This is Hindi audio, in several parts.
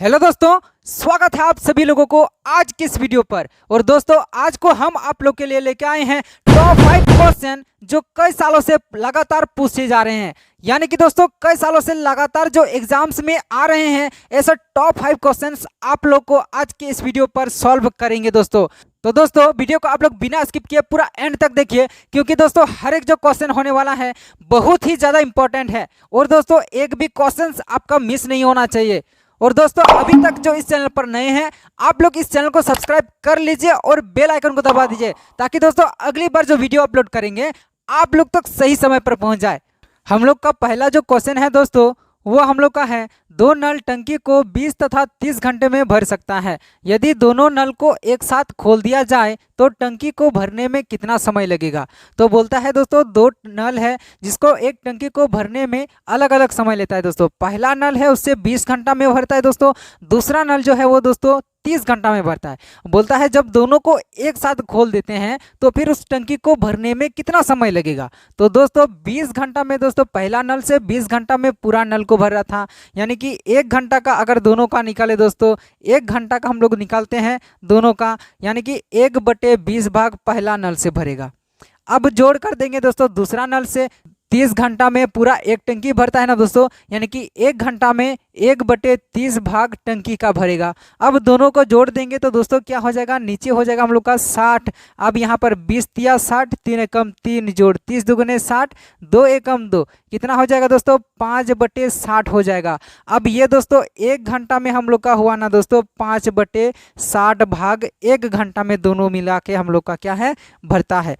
हेलो दोस्तों, स्वागत है आप सभी लोगों को आज की इस वीडियो पर। और दोस्तों आज को हम आप लोग के लिए लेके आए हैं टॉप 5 क्वेश्चन जो कई सालों से लगातार पूछे जा रहे हैं। यानी कि दोस्तों कई सालों से लगातार जो एग्जाम्स में आ रहे हैं, ऐसा टॉप 5 क्वेश्चंस आप लोग को आज के इस वीडियो पर सॉल्व करेंगे दोस्तों। तो दोस्तों वीडियो को आप लोग बिना स्किप किए पूरा एंड तक देखिए, क्योंकि दोस्तों हर एक जो क्वेश्चन होने वाला है बहुत ही ज़्यादा इंपॉर्टेंट है। और दोस्तों एक भी क्वेश्चन आपका मिस नहीं होना चाहिए। और दोस्तों अभी तक जो इस चैनल पर नए हैं, आप लोग इस चैनल को सब्सक्राइब कर लीजिए और बेल आइकन को दबा दीजिए, ताकि दोस्तों अगली बार जो वीडियो अपलोड करेंगे आप लोग तक सही समय पर पहुंच जाए। हम लोग का पहला जो क्वेश्चन है दोस्तों, वो हम लोग का है, दो नल टंकी को 20 तथा 30 घंटे में भर सकता है। यदि दोनों नल को एक साथ खोल दिया जाए तो टंकी को भरने में कितना समय लगेगा। तो बोलता है दोस्तों दो नल है जिसको एक टंकी को भरने में अलग अलग समय लेता है दोस्तों। पहला नल है उससे 20 घंटा में भरता है दोस्तों, दूसरा नल जो है वो दोस्तों 30 घंटा में भरता है। बोलता है जब दोनों को एक साथ खोल देते हैं तो फिर उस टंकी को भरने में कितना समय लगेगा। तो दोस्तों 20 घंटा में दोस्तों पहला नल से 20 घंटा में पूरा नल को भर रहा था, यानी कि 1 घंटा का अगर दोनों का निकाले दोस्तों, 1 घंटा का हम लोग निकालते हैं दोनों का, यानी कि 1/20 भाग पहला नल से भरेगा। अब जोड़ कर देंगे दोस्तों दूसरा नल से, 30 घंटा में पूरा एक टंकी भरता है ना दोस्तों, यानी कि 1 घंटा में 1/30 भाग टंकी का भरेगा। अब दोनों को जोड़ देंगे तो दोस्तों क्या हो जाएगा, नीचे हो जाएगा हम लोग का 60। अब यहाँ पर 20 तिया 60, 3 एकम 3 जोड़ 30 दुगुने 60, 2 एकम 2, कितना हो जाएगा दोस्तों 5/60 हो जाएगा। अब ये दोस्तों 1 घंटा में हम लोग का हुआ ना दोस्तों 5/60 भाग 1 घंटा में दोनों मिला के हम लोग का क्या है भरता है।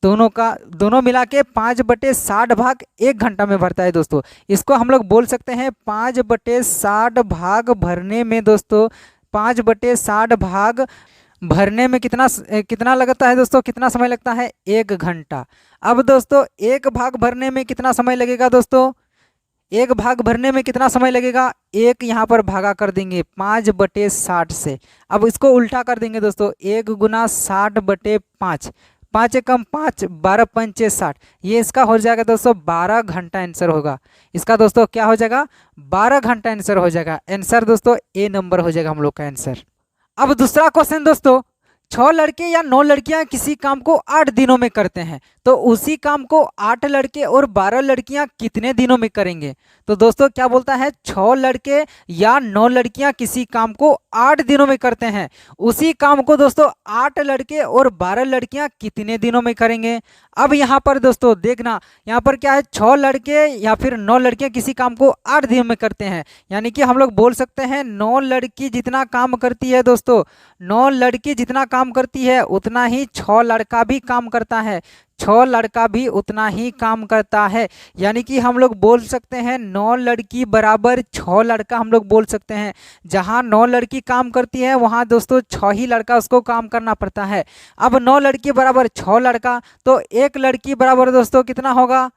दोनों मिला के 5/60 भाग 1 घंटा में भरता है दोस्तों। इसको हम लोग बोल सकते हैं 5/60 भाग भरने में दोस्तों, 5/60 भाग भरने में कितना लगता है दोस्तों, कितना समय लगता है 1 घंटा। अब दोस्तों 1 भाग भरने में कितना समय लगेगा दोस्तों, 1 भाग भरने में कितना समय लगेगा, 1 यहाँ पर भागा कर देंगे 5/60 से। अब इसको उल्टा कर देंगे दोस्तों, 1 गुना 60/5, 5 एकम 5, 12 पंचे 60, ये इसका हो जाएगा दोस्तों 12 घंटा आंसर होगा। इसका दोस्तों क्या हो जाएगा 12 घंटा आंसर हो जाएगा। आंसर दोस्तों ए नंबर हो जाएगा हम लोग का आंसर। अब दूसरा क्वेश्चन दोस्तों, 6 लड़के या 9 लड़कियां किसी काम को 8 दिनों में करते हैं, तो उसी काम को 8 लड़के और 12 लड़कियां कितने दिनों में करेंगे। तो दोस्तों क्या बोलता है, 6 लड़के या 9 लड़कियां किसी काम को 8 दिनों में करते हैं, उसी काम को दोस्तों 8 लड़के और 12 लड़कियां कितने दिनों में करेंगे। अब यहाँ पर दोस्तों देखना, यहाँ पर क्या है, 6 लड़के या फिर 9 लड़कियां किसी काम को 8 दिनों में करते हैं, यानी कि हम लोग बोल सकते हैं 9 लड़की जितना काम करती है दोस्तों, 9 लड़की जितना काम करती है उतना ही 6 लड़का भी काम करता है, 6 लड़का भी उतना ही काम करता है। यानी कि हम लोग बोल सकते हैं 9 लड़की बराबर 6 लड़का हम लोग बोल सकते हैं। जहां 9 लड़की काम करती है वहां दोस्तों 6 ही लड़का उसको काम करना पड़ता है। अब 9 लड़की बराबर 6 लड़का, तो 1 लड़की बराबर दोस्तों कितना होगा,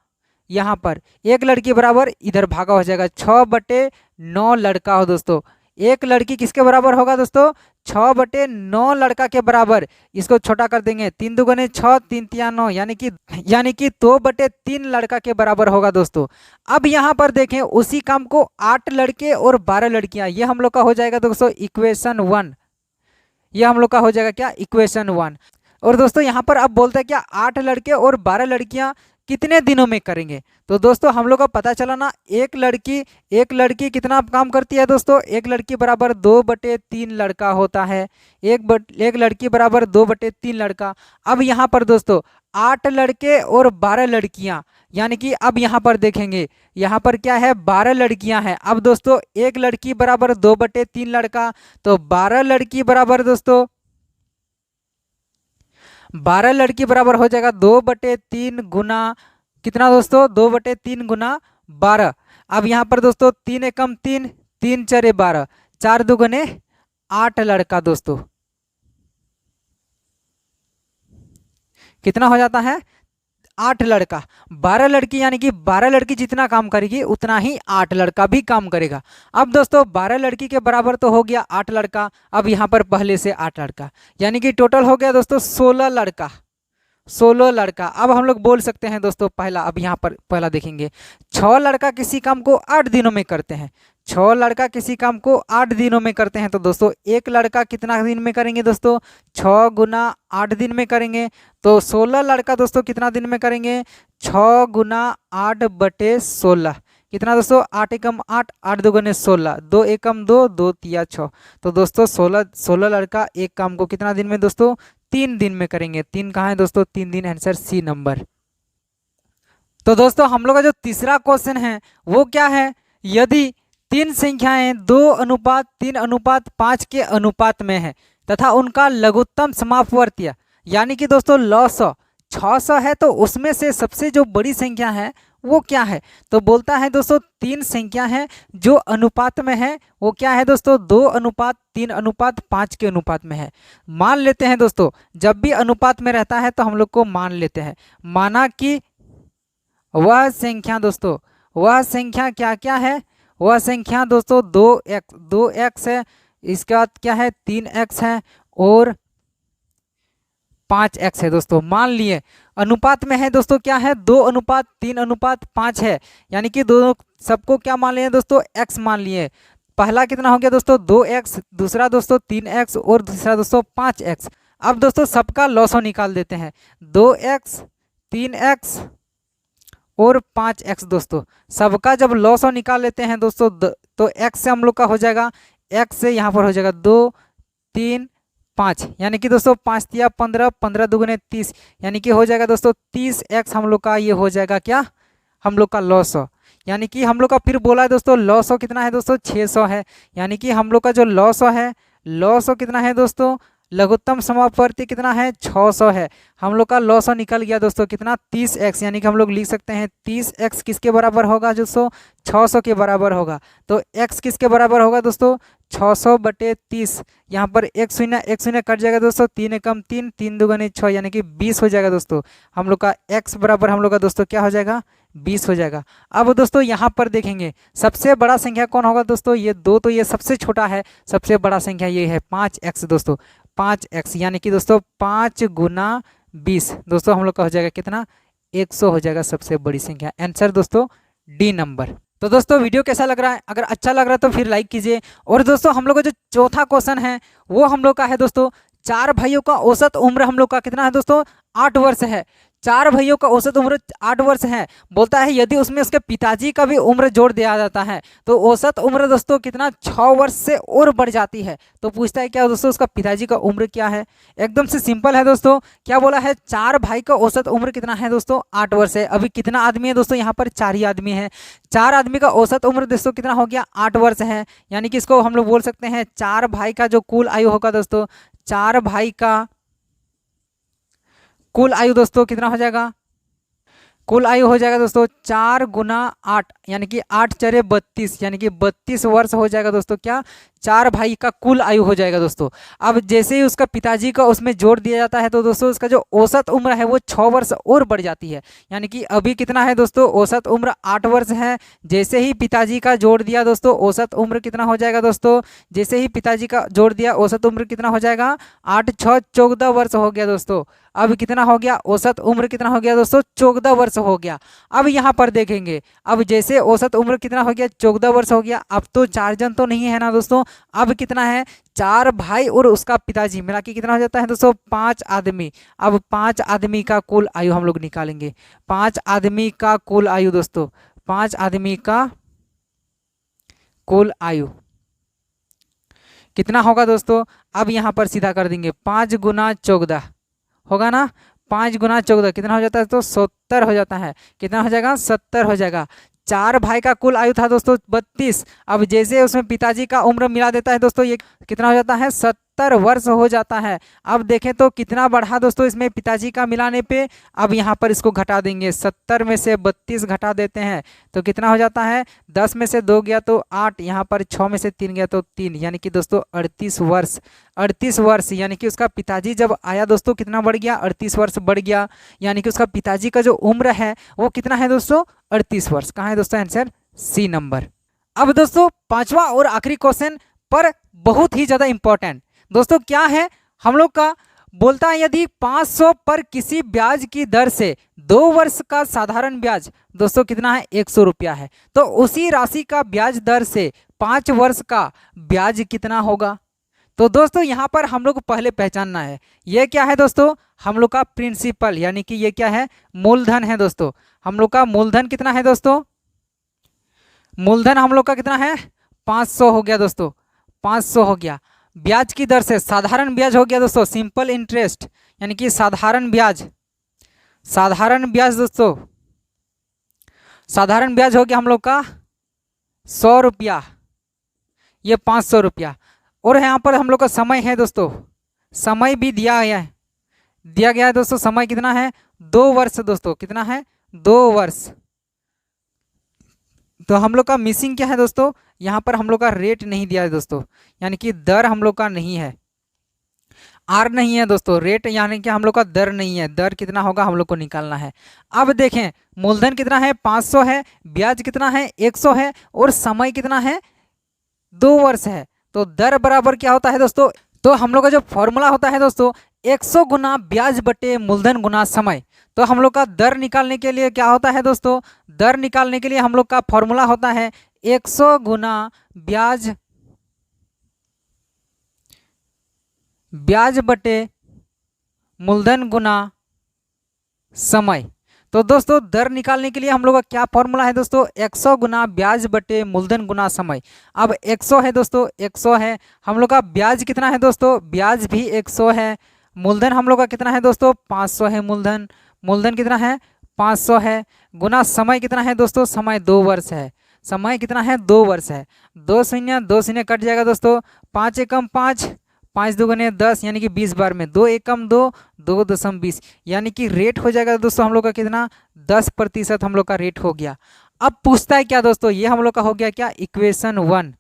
यहाँ पर 1 लड़की बराबर इधर भागा हो जाएगा 6/9 लड़का हो दोस्तों। 1 लड़की किसके बराबर होगा दोस्तों, 6/9 लड़का के बराबर। इसको छोटा कर देंगे, 3 दुगुने 6, 3 तिया 9, यानी कि 2/3 लड़का के बराबर होगा दोस्तों। अब यहाँ पर देखें उसी काम को 8 लड़के और 12 लड़कियां, ये हम लोग का हो जाएगा दोस्तों इक्वेशन 1। ये हम लोग का हो जाएगा क्या, इक्वेशन 1। और दोस्तों यहाँ पर अब बोलते हैं क्या 8 लड़के और 12 लड़कियां कितने दिनों में करेंगे। तो दोस्तों हम लोग का पता चला ना, एक लड़की कितना काम करती है दोस्तों, 1 लड़की बराबर 2/3 लड़का होता है, एक लड़की बराबर 2/3 लड़का। अब यहाँ पर दोस्तों 8 लड़के और 12 लड़कियां, यानी कि अब यहाँ पर देखेंगे, यहाँ पर क्या है 12 लड़कियां हैं। अब दोस्तों 1 लड़की बराबर 2/3 लड़का, तो 12 लड़की बराबर दोस्तों 12 लड़की बराबर हो जाएगा 2/3 गुना कितना दोस्तों, 2/3 गुना 12। अब यहाँ पर दोस्तों 3 एकम 3, 3 चरे 12, 4 दुगुने 8 लड़का दोस्तों, कितना हो जाता है 8 लड़का। 12 लड़की, यानी कि 12 लड़की जितना काम करेगी उतना ही 8 लड़का भी काम करेगा। अब दोस्तों 12 लड़की के बराबर तो हो गया 8 लड़का, अब यहाँ पर पहले से 8 लड़का, यानी कि टोटल हो गया दोस्तों 16 लड़का। 16 लड़का। अब हम लोग बोल सकते हैं दोस्तों पहला, अब यहाँ पर पहला देखेंगे, 6 लड़का किसी काम को 8 दिनों में करते हैं, 6 लड़का किसी काम को 8 दिनों में करते हैं, तो दोस्तों एक लड़का कितना दिन में करेंगे दोस्तों? 6 गुना 8 दिन में करेंगे। तो 16 लड़का दोस्तों कितना दिन में करेंगे? 6 गुना 8/16 कितना दोस्तों? 8 एकम 8, 8 दुगुने 16, 2 एकम 2, 2 तिया 6। तो दोस्तों 16 लड़का एक काम को कितना दिन में दोस्तों? 3 दिन में करेंगे। 3 कहाँ है दोस्तों? 3 दिन, आंसर सी नंबर। तो दोस्तों हम लोग का जो तीसरा क्वेश्चन है वो क्या है? यदि 3 संख्याएं 2:3:5 के अनुपात में है तथा उनका लघुत्तम समापवर्तीय यानी कि दोस्तों लॉसो 600 है, तो उसमें से सबसे जो बड़ी संख्या है वो क्या है? तो बोलता है दोस्तों 3 संख्या है जो अनुपात में है, वो क्या है दोस्तों? 2:3:5 के अनुपात में है। मान लेते हैं दोस्तों, जब भी अनुपात में रहता है तो हम लोग को मान लेते हैं। माना कि वह संख्या क्या क्या है? वह संख्या दोस्तों 2x है, इसके बाद क्या है? 3x है और 5x है। दोस्तों मान लिए अनुपात में है दोस्तों, क्या है? 2:3:5 है, यानी कि दोनों सबको क्या मान लिए दोस्तों? x मान लिए। पहला कितना हो गया दोस्तों? 2x, दूसरा दोस्तों 3x और दूसरा दोस्तों 5x। अब दोस्तों सबका लॉसो निकाल देते हैं। 2x, 3x और 5x दोस्तों सबका जब लॉसो निकाल लेते हैं दोस्तों तो x से हम लोग का हो जाएगा, x से यहाँ पर हो जाएगा 2, 3, 5, यानी कि दोस्तों 5 तिया 15, 15 दुगुने 30, यानी कि हो जाएगा दोस्तों 30x हम लोग का ये हो जाएगा क्या? हम लोग का लॉसो। यानी कि हम लोग का फिर बोला है दोस्तों लॉसो कितना है दोस्तों? 600 है, यानी कि हम लोग का जो लॉसो है, लॉसो कितना है दोस्तों? लघुत्तम समापवर्ती कितना है? 600 है। हम लोग का लॉसो निकल गया दोस्तों कितना? 30x, यानी कि हम लोग लिख सकते हैं 30x किसके बराबर होगा दोस्तों? 600 के बराबर होगा। तो x किसके बराबर होगा दोस्तों? 600/30। यहाँ पर एक शून्य कट जाएगा दोस्तों, 3 एकम 3, 3 दुगुने 6, यानी कि 20 हो जाएगा दोस्तों। हम लोग का x बराबर हम लोग का दोस्तों क्या हो जाएगा? 20 हो जाएगा। अब दोस्तों यहाँ पर देखेंगे सबसे बड़ा संख्या कौन होगा दोस्तों? ये 2, तो ये सबसे छोटा है, सबसे बड़ा संख्या ये है 5x दोस्तों, 5x, यानी कि दोस्तों 5 गुना 20 दोस्तों हम लोग का हो जाएगा कितना? 100 हो जाएगा सबसे बड़ी संख्या। आंसर दोस्तों डी नंबर। तो दोस्तों वीडियो कैसा लग रहा है? अगर अच्छा लग रहा है तो फिर लाइक कीजिए। और दोस्तों हम लोग का जो चौथा क्वेश्चन है वो हम लोग का है दोस्तों, 4 भाइयों का औसत उम्र हम लोग का कितना है दोस्तों? 8 वर्ष है। 4 भाइयों का औसत उम्र 8 वर्ष है। बोलता है यदि उसमें उसके पिताजी का भी उम्र जोड़ दिया जाता है तो औसत उम्र दोस्तों कितना? 6 वर्ष से और बढ़ जाती है। तो पूछता है क्या दोस्तों उसका पिताजी का उम्र क्या है? एकदम से सिंपल है दोस्तों। क्या बोला है? 4 भाई का औसत उम्र कितना है दोस्तों? 8 वर्ष है। अभी कितना आदमी है दोस्तों? यहाँ पर 4 ही आदमी है। 4 आदमी का औसत उम्र दोस्तों कितना हो गया? 8 वर्ष है। यानी कि इसको हम लोग बोल सकते हैं 4 भाई का जो कुल आयु होगा दोस्तों, 4 भाई का कुल आयु दोस्तों कितना हो जाएगा? कुल आयु हो जाएगा दोस्तों 4 गुना 8, यानी कि 8 चरे 32, यानी कि 32 वर्ष हो जाएगा दोस्तों। क्या? 4 भाई का कुल आयु हो जाएगा दोस्तों। अब जैसे ही उसका पिताजी का उसमें जोड़ दिया जाता है तो दोस्तों उसका जो औसत उम्र है वो 6 वर्ष और बढ़ जाती है। यानी कि अभी कितना है दोस्तों? औसत उम्र 8 वर्ष है। जैसे ही पिताजी का जोड़ दिया दोस्तों औसत उम्र कितना हो जाएगा दोस्तों? जैसे ही पिताजी का जोड़ दिया औसत उम्र कितना हो जाएगा? 8 6 14 वर्ष हो गया दोस्तों। अब कितना हो गया? औसत उम्र कितना हो गया दोस्तों? 14 वर्ष हो गया। अब यहाँ पर देखेंगे, अब जैसे औसत उम्र कितना हो गया? 14 वर्ष हो गया। अब तो 4 जन तो नहीं है ना दोस्तों, अब कितना है? 4 भाई और उसका पिताजी मिला के कितना हो जाता है दोस्तों? 5 आदमी। अब 5 आदमी का कुल आयु हम लोग निकालेंगे। 5 आदमी का कुल आयु दोस्तों, 5 आदमी का कुल आयु कितना होगा दोस्तों? अब यहाँ पर सीधा कर देंगे, 5 गुना 14 होगा ना। 5 गुना 14 कितना हो जाता है तो 70 हो जाता है। कितना हो जाएगा? 70 हो जाएगा। 4 भाई का कुल आयु था दोस्तों 32। अब जैसे उसमें पिताजी का उम्र मिला देता है दोस्तों, ये कितना हो जाता है? 70 वर्ष हो जाता है। अब देखें तो कितना बढ़ा दोस्तों इसमें पिताजी का मिलाने पे? अब यहाँ पर इसको घटा देंगे, 70 में से 32 घटा देते हैं तो कितना हो जाता है? 10 में से 2 गया तो 8, यहाँ पर 6 में से 3 गया तो 3, यानी कि दोस्तों 38 वर्ष। 38 वर्ष यानी कि उसका पिताजी जब आया दोस्तों कितना बढ़ गया? 38 वर्ष बढ़ गया। यानी कि उसका पिताजी का जो उम्र है वो कितना है दोस्तों? 38 वर्ष। कहाँ है दोस्तों? Answer C number. अब दोस्तों पांचवा और आखिरी क्वेश्चन पर बहुत ही ज्यादा इंपॉर्टेंट दोस्तों क्या है? हम लोग का बोलता है यदि 500 पर किसी ब्याज की दर से 2 वर्ष का साधारण ब्याज दोस्तों कितना है 100 रुपया है, तो उसी राशि का ब्याज दर से 5 वर्ष का ब्याज कितना होगा। तो दोस्तों यहाँ पर हम लोग को पहले पहचानना है ये क्या है दोस्तों, हम लोग का प्रिंसिपल यानी कि ये क्या है मूलधन है दोस्तों। हम लोग का मूलधन कितना है दोस्तों, मूलधन हम लोग का कितना है 500 हो गया दोस्तों, 500 हो गया। ब्याज की दर से साधारण ब्याज हो गया दोस्तों, सिंपल इंटरेस्ट यानी कि साधारण ब्याज, साधारण ब्याज दोस्तों, साधारण ब्याज हो गया हम लोग का 100 रुपया, ये 500 रुपया। और यहाँ पर हम लोग का समय है दोस्तों, समय भी दिया गया है, दिया गया है दोस्तों, समय कितना है 2 वर्ष दोस्तों, कितना है 2 वर्ष। तो हम लोग का मिसिंग क्या है दोस्तों, यहाँ पर हम लोग का रेट नहीं दिया है दोस्तों, यानी कि दर हम लोग का नहीं है, आर नहीं है दोस्तों, रेट यानी कि हम लोग का दर नहीं है, दर कितना होगा हम लोग को निकालना है। अब देखें मूलधन कितना है 500 है, ब्याज कितना है 100 है और समय कितना है 2 वर्ष है। तो दर बराबर क्या होता है दोस्तों, तो हम लोग का जो फॉर्मूला होता है दोस्तों 100 गुना ब्याज बटे मूलधन गुना समय। तो हम लोग का दर निकालने के लिए क्या होता है दोस्तों, दर निकालने के लिए हम लोग का फॉर्मूला होता है 100 गुना ब्याज, ब्याज बटे मूलधन गुना समय। तो दोस्तों दर निकालने के लिए हम लोग का क्या फॉर्मूला है दोस्तों, 100 गुना ब्याज बटे मूलधन गुना समय। अब 100 है दोस्तों, 100 है, हम लोग का ब्याज कितना है दोस्तों, ब्याज भी 100 है, मूलधन हम लोग का कितना है दोस्तों 500 है, मूलधन, मूलधन कितना है 500 है, गुना समय कितना है दोस्तों, समय 2 वर्ष है, समय कितना है 2 वर्ष है। 2 शून्य कट जाएगा दोस्तों, 5 एकम 5, 5 दुगुने 10 यानी कि 20 बार में 2 एकम 2, 2.20 यानी कि रेट हो जाएगा दोस्तों हम लोग का कितना 10% हम लोग का रेट हो गया। अब पूछता है क्या दोस्तों, ये हम लोग का हो गया क्या इक्वेशन 1,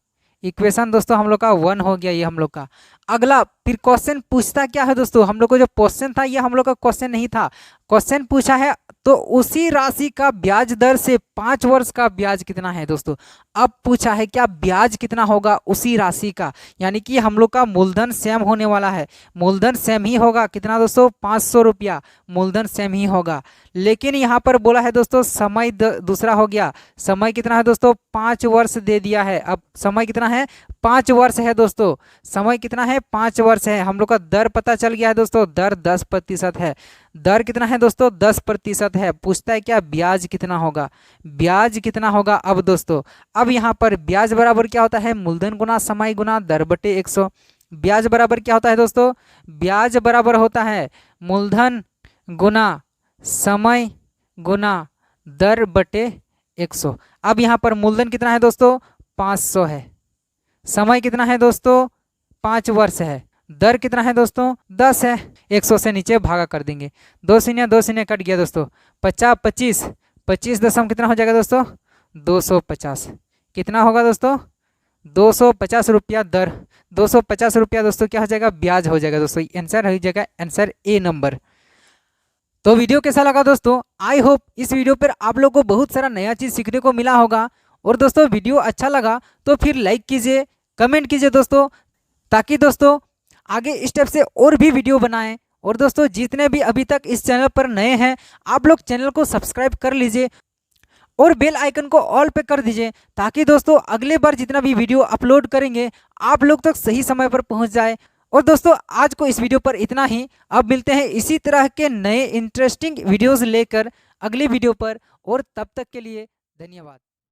इक्वेशन दोस्तों हम लोग का 1 हो गया ये हम लोग का। अगला फिर क्वेश्चन पूछता क्या है दोस्तों, हम लोग को जो क्वेश्चन था ये हम लोग का क्वेश्चन नहीं था, क्वेश्चन पूछा है तो उसी राशि का ब्याज दर से 5 वर्ष का ब्याज कितना है दोस्तों। अब पूछा है क्या ब्याज कितना होगा उसी राशि का, यानी कि हम लोग का मूलधन सेम होने वाला है, मूलधन सेम ही होगा कितना दोस्तों 500 रुपया, मूलधन सेम ही होगा। लेकिन यहाँ पर बोला है दोस्तों समय दूसरा हो गया, समय कितना है दोस्तों 5 वर्ष दे दिया है। अब समय कितना है 5 वर्ष है दोस्तों, समय कितना है 5 वर्ष है। हम लोग का दर पता चल गया है दोस्तों, दर 10% है, दर कितना है दोस्तों 10% है। पूछता है क्या ब्याज कितना होगा, ब्याज कितना होगा। अब दोस्तों अब यहाँ पर ब्याज बराबर क्या होता है मूलधन गुना समय गुना दर बटे 100। ब्याज बराबर क्या होता है दोस्तों, ब्याज बराबर होता है मूलधन गुना समय गुना दर बटे 100। अब यहाँ पर मूलधन कितना है दोस्तों 500 है, समय कितना है दोस्तों 5 वर्ष है, दर कितना है दोस्तों 10 है, 100 से नीचे भागा कर देंगे, 2 शून्य कट गया दोस्तों, 50 25 दशम कितना हो जाएगा दोस्तों 250, कितना होगा दोस्तों 250 रुपया दर, 250 रुपया दोस्तों क्या हो जाएगा ब्याज हो जाएगा दोस्तों, आंसर हो जाएगा आंसर ए नंबर। तो वीडियो कैसा लगा दोस्तों, आई होप इस वीडियो पर आप लोग को बहुत सारा नया चीज़ सीखने को मिला होगा। और दोस्तों वीडियो अच्छा लगा तो फिर लाइक कीजिए, कमेंट कीजिए दोस्तों, ताकि दोस्तों आगे इस टाइप से और भी वीडियो बनाएं। और दोस्तों जितने भी अभी तक इस चैनल पर नए हैं आप लोग चैनल को सब्सक्राइब कर लीजिए और बेल आइकन को ऑल पे कर दीजिए, ताकि दोस्तों अगले बार जितना भी वीडियो अपलोड करेंगे आप लोग तक सही समय पर पहुंच जाए। और दोस्तों आज को इस वीडियो पर इतना ही, अब मिलते हैं इसी तरह के नए इंटरेस्टिंग वीडियोज़ लेकर अगले वीडियो पर, और तब तक के लिए धन्यवाद।